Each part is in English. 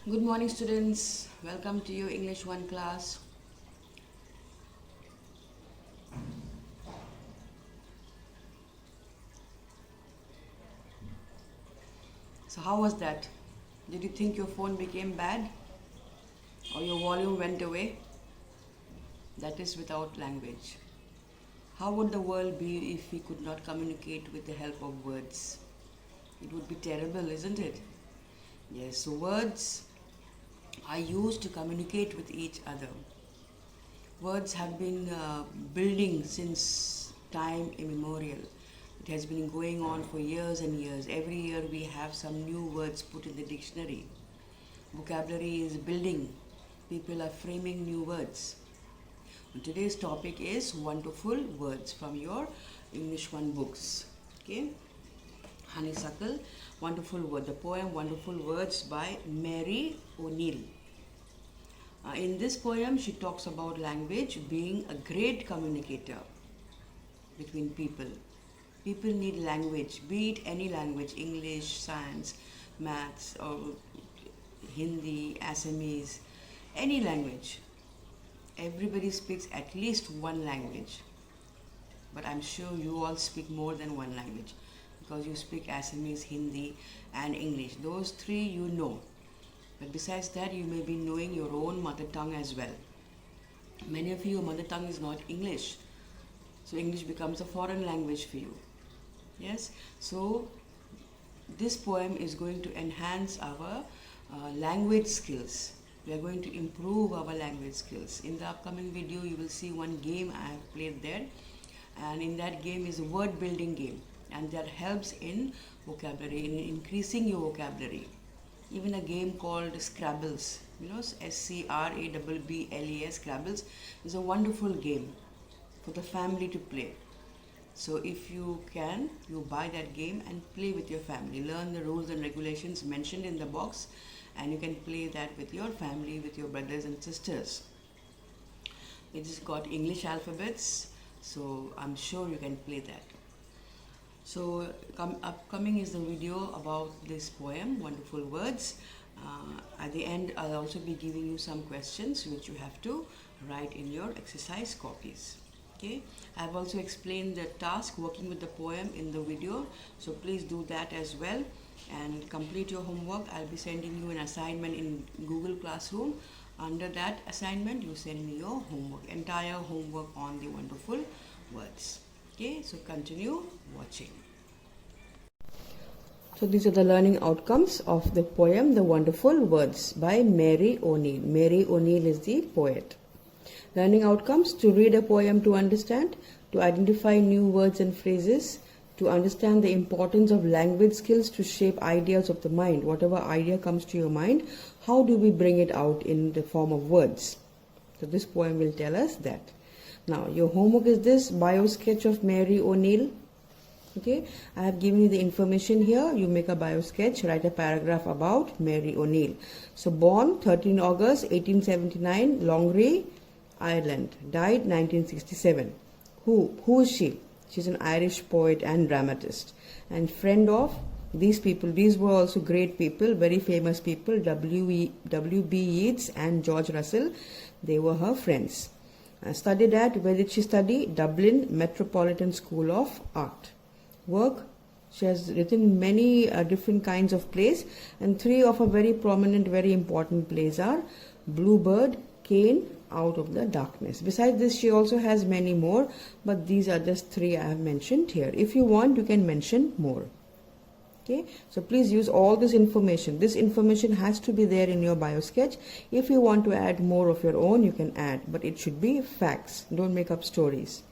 Good morning, students. Welcome to your English 1 class. So how was that? Did you think your phone became bad or your volume went away? That is without language. How would the world be if we could not communicate with the help of words? It would be terrible, isn't it? Yes, so words are used to communicate with each other. Words have been building since time immemorial. It has been going on for years and years. Every year we have some new words put in the dictionary. Vocabulary is building. People are framing new words. And today's topic is wonderful words from your English 1 books. Okay? Honeysuckle, wonderful word. The poem Wonderful Words by Mary O'Neill. In this poem, she talks about language being a great communicator between people. People need language, be it any language, English, science, maths, or Hindi, Assamese, any language. Everybody speaks at least one language. But I'm sure you all speak more than one language because you speak Assamese, Hindi, and English. Those three you know. But besides that, you may be knowing your own mother tongue as well. Many of you, your mother tongue is not English. So English becomes a foreign language for you. Yes? So this poem is going to enhance our language skills. We are going to improve our language skills. In the upcoming video, you will see one game I have played there. And in that game is a word building game. And that helps in vocabulary, in increasing your vocabulary. Even a game called Scrabbles, Scrabbles, Scrabbles is a wonderful game for the family to play. So if you can, you buy that game and play with your family. Learn the rules and regulations mentioned in the box and you can play that with your family, with your brothers and sisters. It has got English alphabets, so I'm sure you can play that. So upcoming is the video about this poem, Wonderful Words. At the end, I'll also be giving you some questions which you have to write in your exercise copies. Okay, I've also explained the task working with the poem in the video, so please do that as well and complete your homework. I'll be sending you an assignment in Google Classroom. Under that assignment, you send me your homework, entire homework on the wonderful words. Okay, so continue watching. So these are the learning outcomes of the poem The Wonderful Words by Mary O'Neill. Mary O'Neill is the poet. Learning outcomes: to read a poem to understand, to identify new words and phrases, to understand the importance of language skills to shape ideas of the mind. Whatever idea comes to your mind, how do we bring it out in the form of words? So this poem will tell us that. Now, your homework is this bio sketch of Mary O'Neill. Okay, I have given you the information here. You make a bio sketch, write a paragraph about Mary O'Neill. So, born 13 August 1879, Longray, Ireland. Died 1967. Who is she? She's an Irish poet and dramatist. And friend of these people. These were also great people, very famous people. W.B. Yeats and George Russell. They were her friends. Studied at, where did she study? Dublin Metropolitan School of Art. Work: she has written many different kinds of plays, and three of her very prominent, very important plays are Bluebird, Cain, Out of the Darkness. Besides this, she also has many more, but these are just three I have mentioned here. If you want, you can mention more. Okay, so please use all this information. This information has to be there in your bio sketch. If you want to add more of your own, you can add, but it should be facts. Don't make up stories.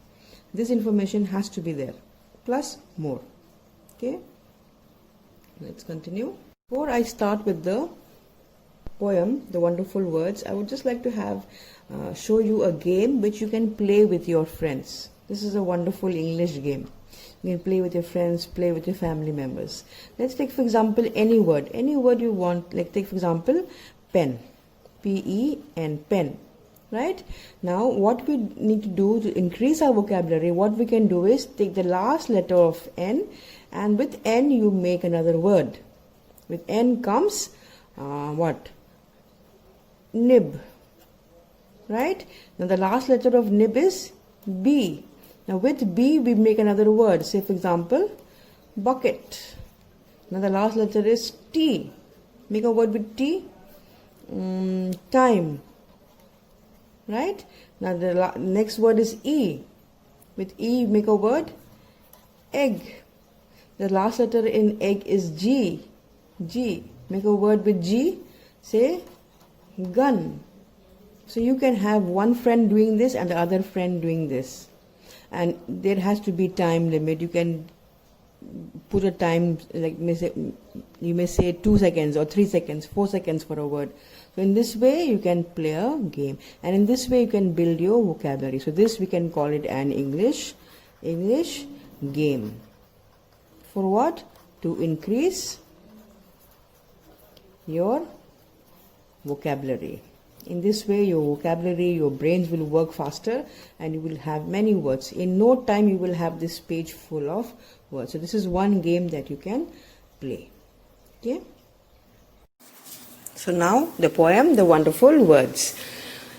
This information has to be there, plus more. Okay, let's continue. Before I start with the poem, The Wonderful Words, I would just like to show you a game which you can play with your friends. This is a wonderful English game. You can play with your friends, play with your family members. Let's take, for example, any word you want. Like, take, for example, pen. P-E-N, pen. Right? Now, what we need to do to increase our vocabulary, what we can do is take the last letter of N, and with N you make another word. With N comes what? nib. Right? Now the last letter of nib is B. Now with B we make another word. Say for example, bucket. Now the last letter is T. Make a word with T. Time. Right? Now the next word is E. With E make a word egg. The last letter in egg is G. G. Make a word with G. Say gun. So you can have one friend doing this and the other friend doing this. And there has to be time limit. You can put a time, like you may say 2 seconds or 3 seconds, 4 seconds for a word. So in this way you can play a game. And in this way you can build your vocabulary. So this we can call it an English game. For what? To increase your vocabulary. In this way your vocabulary, your brains will work faster and you will have many words. In no time you will have this page full of words. So this is one game that you can play. Okay. So now the poem, The Wonderful Words.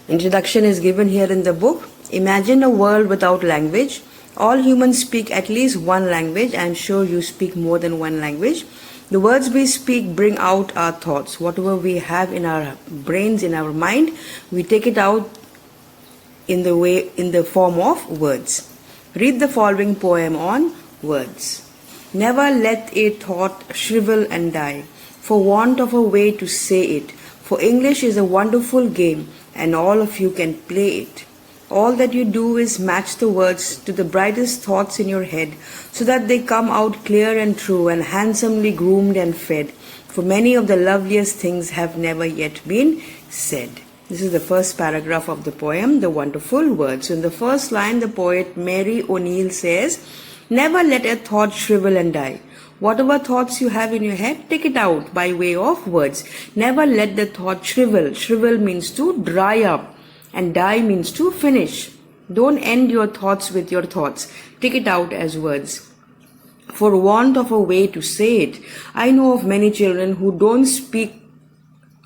Introduction is given here in the book. Imagine a world without language. All humans speak at least one language. I am sure you speak more than one language. The words we speak bring out our thoughts. Whatever we have in our brains, in our mind, we take it out in the form of words. Read the following poem on words. Never let a thought shrivel and die, for want of a way to say it. For English is a wonderful game, and all of you can play it. All that you do is match the words to the brightest thoughts in your head, so that they come out clear and true and handsomely groomed and fed. For many of the loveliest things have never yet been said. This is the first paragraph of the poem, The Wonderful Words. So in the first line, the poet Mary O'Neill says, never let a thought shrivel and die. Whatever thoughts you have in your head, take it out by way of words. Never let the thought shrivel. Shrivel means to dry up. And die means to finish. Don't end your thoughts with your thoughts. Take it out as words. For want of a way to say it. I know of many children who don't speak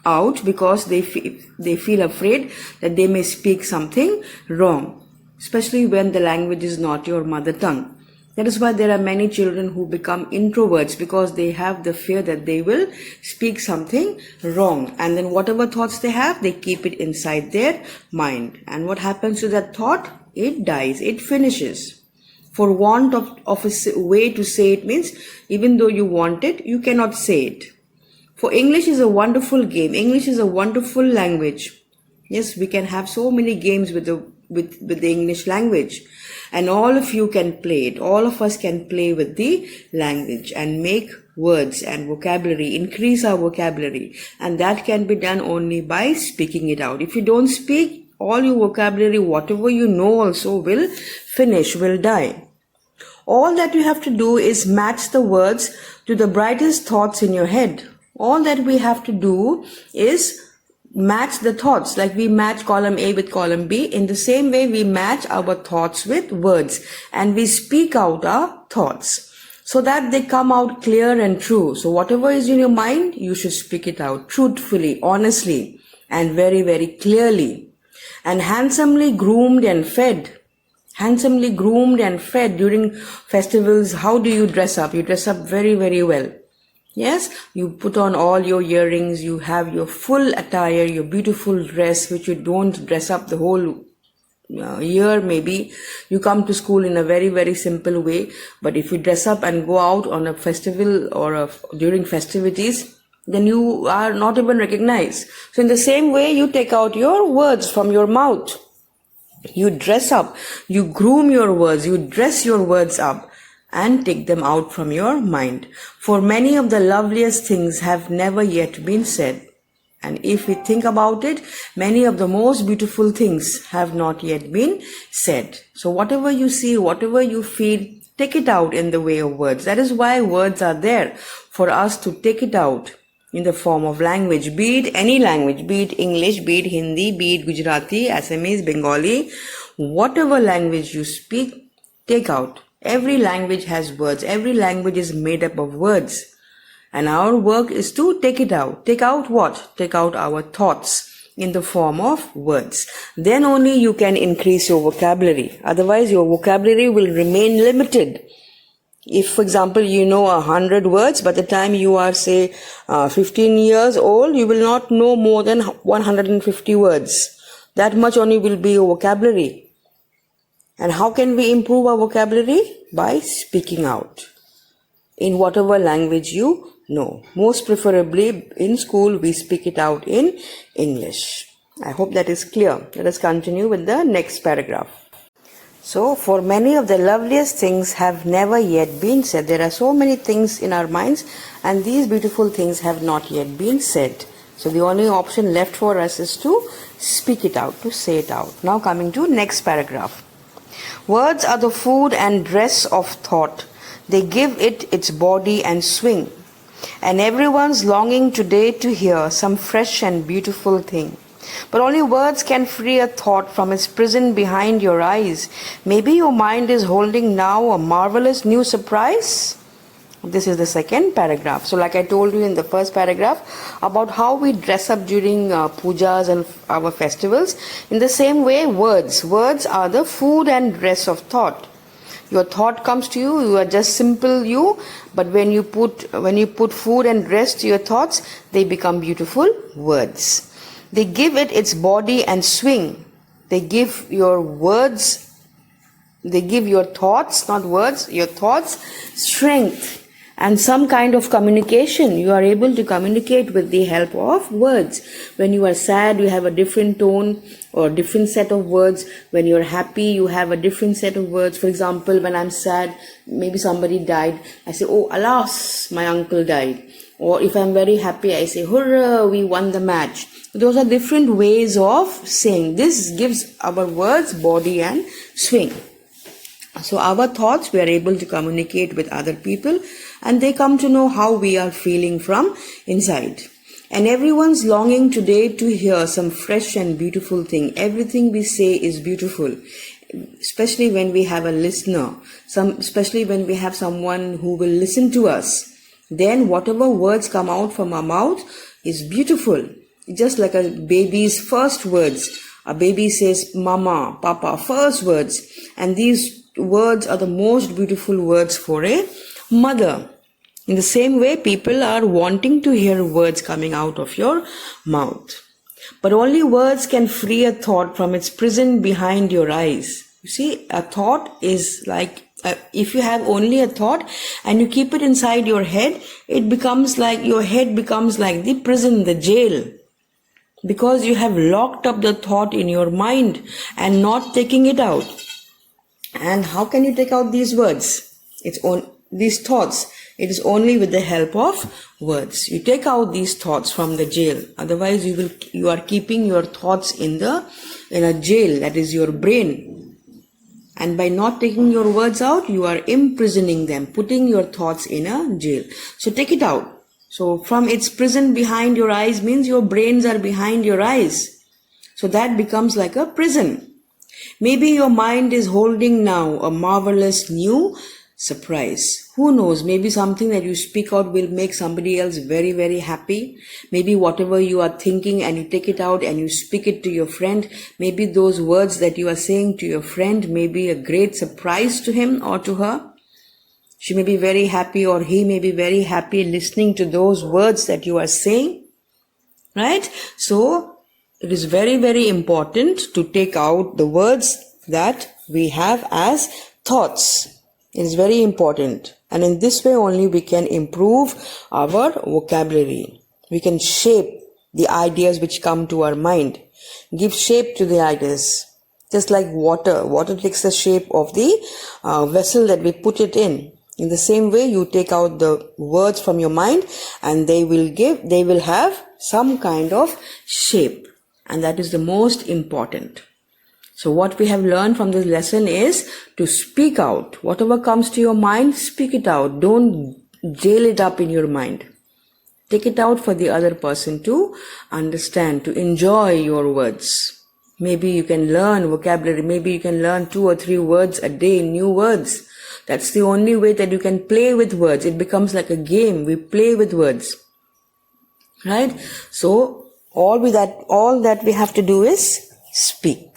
out because they feel afraid that they may speak something wrong. Especially when the language is not your mother tongue. That is why there are many children who become introverts, because they have the fear that they will speak something wrong. And then whatever thoughts they have, they keep it inside their mind. And what happens to that thought? It dies. It finishes. For want of a way to say it means even though you want it, you cannot say it. For English is a wonderful game. English is a wonderful language. Yes, we can have so many games with the English language. And all of you can play it. All of us can play with the language and make words and vocabulary, increase our vocabulary. And that can be done only by speaking it out. If you don't speak, all your vocabulary, whatever you know also will finish, will die. All that you have to do is match the words to the brightest thoughts in your head. All that we have to do is match the thoughts, like we match column A with column B. In the same way, we match our thoughts with words and we speak out our thoughts so that they come out clear and true. So whatever is in your mind, you should speak it out truthfully, honestly, and very, very clearly. And handsomely groomed and fed. Handsomely groomed and fed during festivals. How do you dress up? You dress up very, very well. Yes, you put on all your earrings, you have your full attire, your beautiful dress, which you don't dress up the whole year maybe. You come to school in a very, very simple way. But if you dress up and go out on a festival or during festivities, then you are not even recognized. So in the same way, you take out your words from your mouth. You dress up, you groom your words, you dress your words up, and take them out from your mind. For many of the loveliest things have never yet been said. And if we think about it, many of the most beautiful things have not yet been said. So whatever you see, whatever you feel, take it out in the way of words. That is why words are there, for us to take it out in the form of language, be it any language, be it English, be it Hindi, be it Gujarati, Assamese, Bengali, whatever language you speak, take out. Every language has words. Every language is made up of words. And our work is to take it out. Take out what? Take out our thoughts in the form of words. Then only you can increase your vocabulary. Otherwise, your vocabulary will remain limited. If, for example, you know 100 words, by the time you are, say, 15 years old, you will not know more than 150 words. That much only will be your vocabulary. And how can we improve our vocabulary? By speaking out in whatever language you know. Most preferably in school, we speak it out in English. I hope that is clear. Let us continue with the next paragraph. So, for many of the loveliest things have never yet been said. There are so many things in our minds, and these beautiful things have not yet been said. So, the only option left for us is to speak it out, to say it out. Now, coming to next paragraph. Words are the food and dress of thought. They give it its body and swing. And everyone's longing today to hear some fresh and beautiful thing. But only words can free a thought from its prison behind your eyes. Maybe your mind is holding now a marvelous new surprise. This is the second paragraph. So like I told you in the first paragraph about how we dress up during pujas and our festivals. In the same way, words are the food and dress of thought. Your thought comes to you, you are just simple you, but when you put food and dress to your thoughts, they become beautiful words. They give it its body and swing. They give your words, they give your thoughts, not words, your thoughts, strength and some kind of communication. You are able to communicate with the help of words. When you are sad, you have a different tone or different set of words. When you are happy, you have a different set of words. For example, when I'm sad, maybe somebody died, I say, oh, alas, my uncle died. Or if I'm very happy, I say, hurrah, we won the match. Those are different ways of saying. This gives our words body and swing. So our thoughts, we are able to communicate with other people and they come to know how we are feeling from inside. And everyone's longing today to hear some fresh and beautiful thing. Everything we say is beautiful, especially when we have a listener, especially when we have someone who will listen to us. Then whatever words come out from our mouth is beautiful. Just like a baby's first words. A baby says mama, papa, first words. And these words are the most beautiful words for a mother. In the same way, people are wanting to hear words coming out of your mouth. But only words can free a thought from its prison behind your eyes. You see, a thought is like, if you have only a thought and you keep it inside your head, it becomes like, your head becomes like the prison, the jail. Because you have locked up the thought in your mind and not taking it out. And how can you take out these words? These thoughts. It is only with the help of words. You take out these thoughts from the jail. Otherwise, you are keeping your thoughts in a jail, that is your brain. And by not taking your words out, you are imprisoning them, putting your thoughts in a jail. So take it out. So from its prison behind your eyes means your brains are behind your eyes. So that becomes like a prison. Maybe your mind is holding now a marvelous new surprise. Who knows? Maybe something that you speak out will make somebody else very, very happy. Maybe whatever you are thinking and you take it out and you speak it to your friend. Maybe those words that you are saying to your friend may be a great surprise to him or to her. She may be very happy or he may be very happy listening to those words that you are saying. Right? So, it is very, very important to take out the words that we have as thoughts. It is very important. And in this way only we can improve our vocabulary. We can shape the ideas which come to our mind. Give shape to the ideas. Just like water. Water takes the shape of the vessel that we put it in. In the same way, you take out the words from your mind and they will have some kind of shape. And that is the most important. So what we have learned from this lesson is to speak out. Whatever comes to your mind, speak it out. Don't jail it up in your mind. Take it out for the other person to understand, to enjoy your words. Maybe you can learn vocabulary. Maybe you can learn 2 or 3 words a day, new words. That's the only way that you can play with words. It becomes like a game. We play with words. Right? So, All that we have to do is speak.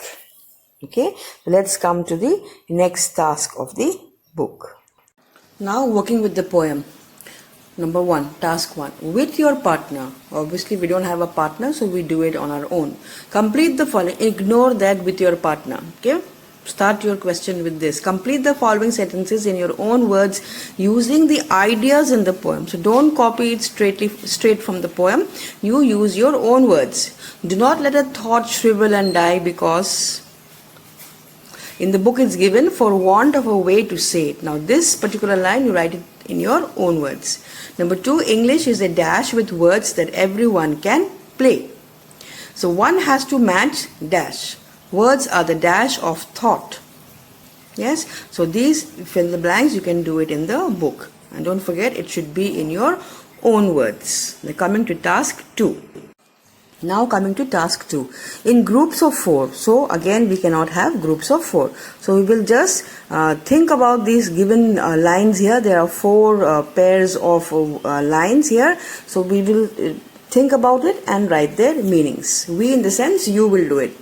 Okay, let's come to the next task of the book. Now working with the poem. Number 1, task 1. With your partner. Obviously we don't have a partner, so we do it on our own. Complete the following. Ignore that with your partner. Okay. Start your question with this. Complete the following sentences in your own words using the ideas in the poem. So don't copy it straight from the poem. You use your own words. Do not let a thought shrivel and die because in the book it's given for want of a way to say it. Now this particular line you write it in your own words. Number 2, English is a dash with words that everyone can play. So one has to match dash. Words are the dash of thought. Yes, so these fill the blanks, you can do it in the book. And don't forget, it should be in your own words. Now coming to task 2. Now coming to task 2. In groups of 4. So again we cannot have groups of 4. So we will just think about these given lines here. There are 4 pairs of lines here. So we will think about it and write their meanings. We, in the sense, you will do it.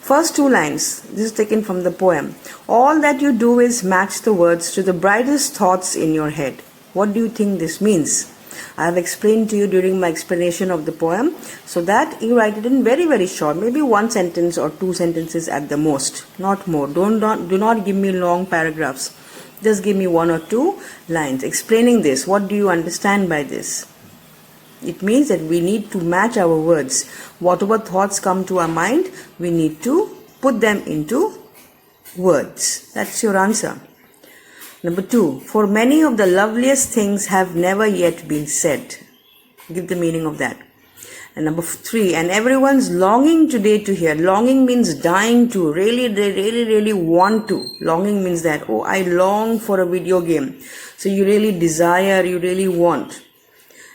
First 2 lines, this is taken from the poem. All that you do is match the words to the brightest thoughts in your head. What do you think this means? I have explained to you during my explanation of the poem, so that you write it in very, very short, maybe 1 sentence or 2 sentences at the most, not more. Do not give me long paragraphs. Just give me 1 or 2 lines explaining this. What do you understand by this? It means that we need to match our words. Whatever thoughts come to our mind, we need to put them into words. That's your answer. Number 2, for many of the loveliest things have never yet been said. Give the meaning of that. And number 3, and everyone's longing today to hear. Longing means dying to. They really want to. Longing means that, oh, I long for a video game. So you really desire, you really want.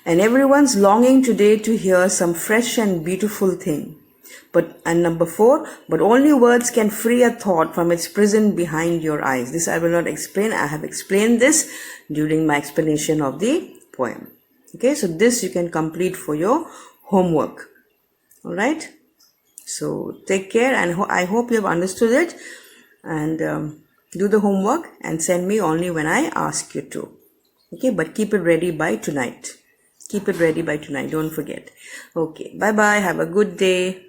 And everyone's longing today to hear some fresh and beautiful thing. And number 4, but only words can free a thought from its prison behind your eyes. This I will not explain. I have explained this during my explanation of the poem. Okay, so this you can complete for your homework. Alright, so take care, and I hope you have understood it, and do the homework and send me only when I ask you to. Okay, but keep it ready by tonight. Keep it ready by tonight, don't forget. Okay, bye bye, have a good day.